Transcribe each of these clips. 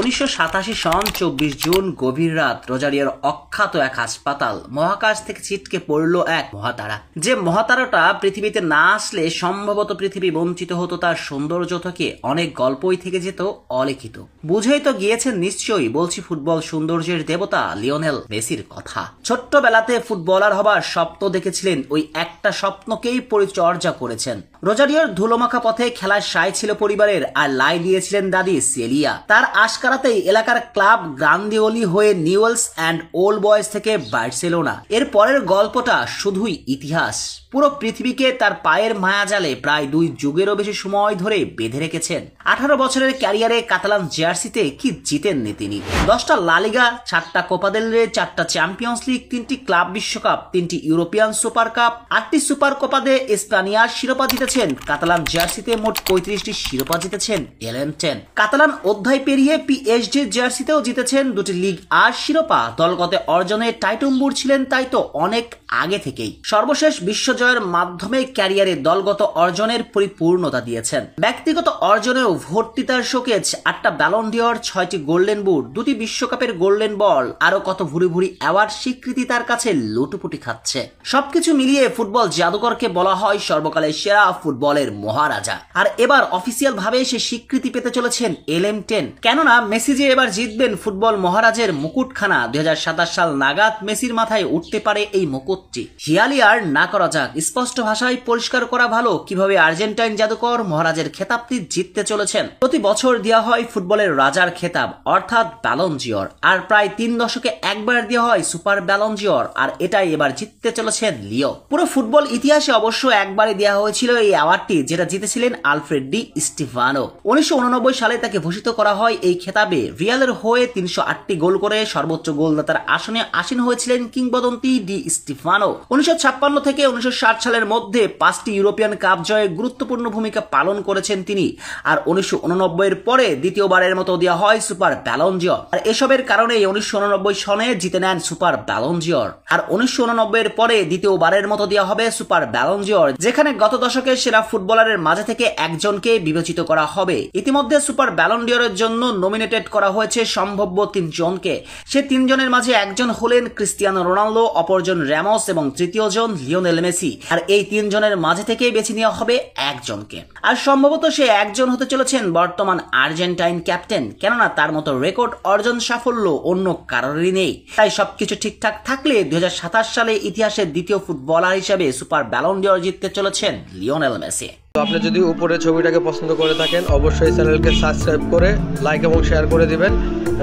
1987 সন 24 June গভীর রাত রোজারিওর অখ্যাত এক হাসপাতাল মহাকাশ থেকে ছিটকে পড়ল এক মহাতারা। যে মহাতারাটা পৃথিবীতে না আসলে সম্ভবত পৃথিবী বঞ্চিত হতো তার সৌন্দর্য থেকে, অনেক গল্পই থেকে যেত অলিখিত। বুঝেই তো গিয়েছেন নিশ্চয়ই, বলছি ফুটবল সৌন্দর্যের দেবতা লিওনেল মেসির কথা। ছোট্টবেলাতে ফুটবলার হবার স্বপ্ন দেখেছিলেন, ওই একটা স্বপ্নকেই পরিচর্যা করেছেন। রোজারিওর ধুলোমাখা পথে খেলার সায় ছিল পরিবারের, আর লাই দিয়েছিলেন দাদি সেলিয়া। তার আশকারাতেই এলাকার ক্লাব গ্রান্দিওলি হয়ে নিউয়েলস অ্যান্ড ওল্ড বয়েজ থেকে বার্সেলোনা। এর পরের গল্পটা শুধুই ইতিহাস। পুরো পৃথিবীকে তার পায়ের মায়াজালে প্রায় 2 যুগেরও বেশি সময় ধরে বেঁধে রেখেছেন। 18 বছরের ক্যারিয়ারে কাতালান জার্সিতে কি জিতেননি তিনি। 10টা লা লিগা, 4টা কোপা দেল রে, 4টা চ্যাম্পিয়ন্স লিগ, 3টি ক্লাব বিশ্বকাপ, 3টি ইউরোপিয়ান সুপার কাপ, 8টি সুপার কোপা দে স্পানিয়ার শিরোপা জিতেছেন। কাতালান জার্সিতে মোট 35টি শিরোপা জিতেছেন এলেমটেন। কাতালান অধ্যায় পেরিয়ে পিএসজি জার্সিতেও জিতেছেন 2টি লিগ আর শিরোপা। দলগত অর্জনে টাইটুম্বুর ছিলেন তাই তো অনেক আগে থেকেই। সর্বশেষ বিশ্বজয়ের মাধ্যমে ক্যারিয়ারে দলগত অর্জনের পরিপূর্ণতা দিয়েছেন। ব্যক্তিগত অর্জনেও ভর্তি তার শোকেজ। 8টা ব্যালন ডিওর, 6টি গোল্ডেন বুট, 2টি বিশ্বকাপের গোল্ডেন বল, আরো কত ভুরি ভুরি অ্যাওয়ার্ড স্বীকৃতি তার কাছে লুটুপুটি খাচ্ছে। সবকিছু মিলিয়ে ফুটবল জাদুকরকে বলা হয় সর্বকালের সেরা ফুটবলের মহারাজা। আর এবার অফিসিয়াল ভাবে সে স্বীকৃতি পেতে চলেছেন এলেমটেন। কেননা মেসি যে এবার জিতবেন ফুটবল মহারাজের মুকুটখানা, 2027 সাল নাগাদ মেসির মাথায় উঠতে পারে এই মুকুটটি। হিয়ালি আর না করা যাক, স্পষ্ট ভাষায় পরিষ্কার করা ভালো কিভাবে আর্জেন্টাইন জাদুকর মহারাজের খেতাবটি জিততে চলেছেন। প্রতি বছর দেওয়া হয় ফুটবলের রাজার খেতাব অর্থাৎ ব্যালন ডিওর, আর প্রায় 3 দশকে একবার দেওয়া হয় সুপার ব্যালন ডিওর, আর এটাই এবার জিততে চলেছেন লিও। পুরো ফুটবল ইতিহাসে অবশ্য একবারই দেওয়া হয়েছিল এই অ্যাওয়ার্ডটি, যেটা জিতেছিলেন আলফ্রেড ডি স্টিফানো। 1989 সালে তাকে ভূষিত করা হয় এই খেতাবে। রিয়ালের হয়ে 308টি গোল করে সর্বোচ্চ গোলদাতার আসনে আসীন হয়েছিলেন কিংবদন্তি ডি স্টিফানো। 1956 থেকে 1960 সালের মধ্যে 5টি ইউরোপিয়ান কাপ জয়ে গুরুত্বপূর্ণ ভূমিকা পালন করেছেন তিনি। আর 1989 এর পরে দ্বিতীয়বারের মতো দেওয়া হয় সুপার ব্যালন ডিওর। আর এসবের কারণে 1989 সনে জিতে নেন সুপার ব্যালন ডিওর। আর 1989 এর পরে দ্বিতীয়বারের মতো দেওয়া হবে সুপার ব্যালন ডিওর, যেখানে গত দশকের সেরা ফুটবলারের মাঝে থেকে একজনকে বিবেচিত করা হবে। ইতিমধ্যে সুপার ব্যালন ডিওরের জন্য নমিনেটেড করা হয়েছে সম্ভাব্য 3 জনকে। সে 3 জনের মাঝে একজন হলেন ক্রিস্টিয়ানো রোনালদো, অপরজন র্যামোস এবং তৃতীয় জন লিওনেল মেসি। আর এই 3 জনের মাঝে থেকে বেছে নেওয়া হবে একজনকে। আর সম্ভবত সে একজন হতে চলেছেন বর্তমান আর্জেন্টাইন ক্যাপ্টেন, কেননা তার মতো রেকর্ড অর্জন সাফল্য অন্য কারোরই নেই। তাই সবকিছু ঠিকঠাক থাকলে 2027 সালে ইতিহাসের দ্বিতীয় ফুটবলার হিসেবে সুপার ব্যালন ডিওর জিততে চলেছেন লিওনেল মেসি। তো আপনি যদি উপরে ছবিটাকে পছন্দ করে থাকেন অবশ্যই চ্যানেলকে সাবস্ক্রাইব করে লাইক এবং শেয়ার করে দিবেন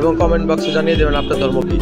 এবং কমেন্ট বক্সে জানিয়ে দেবেন আপনার ধর্ম কি।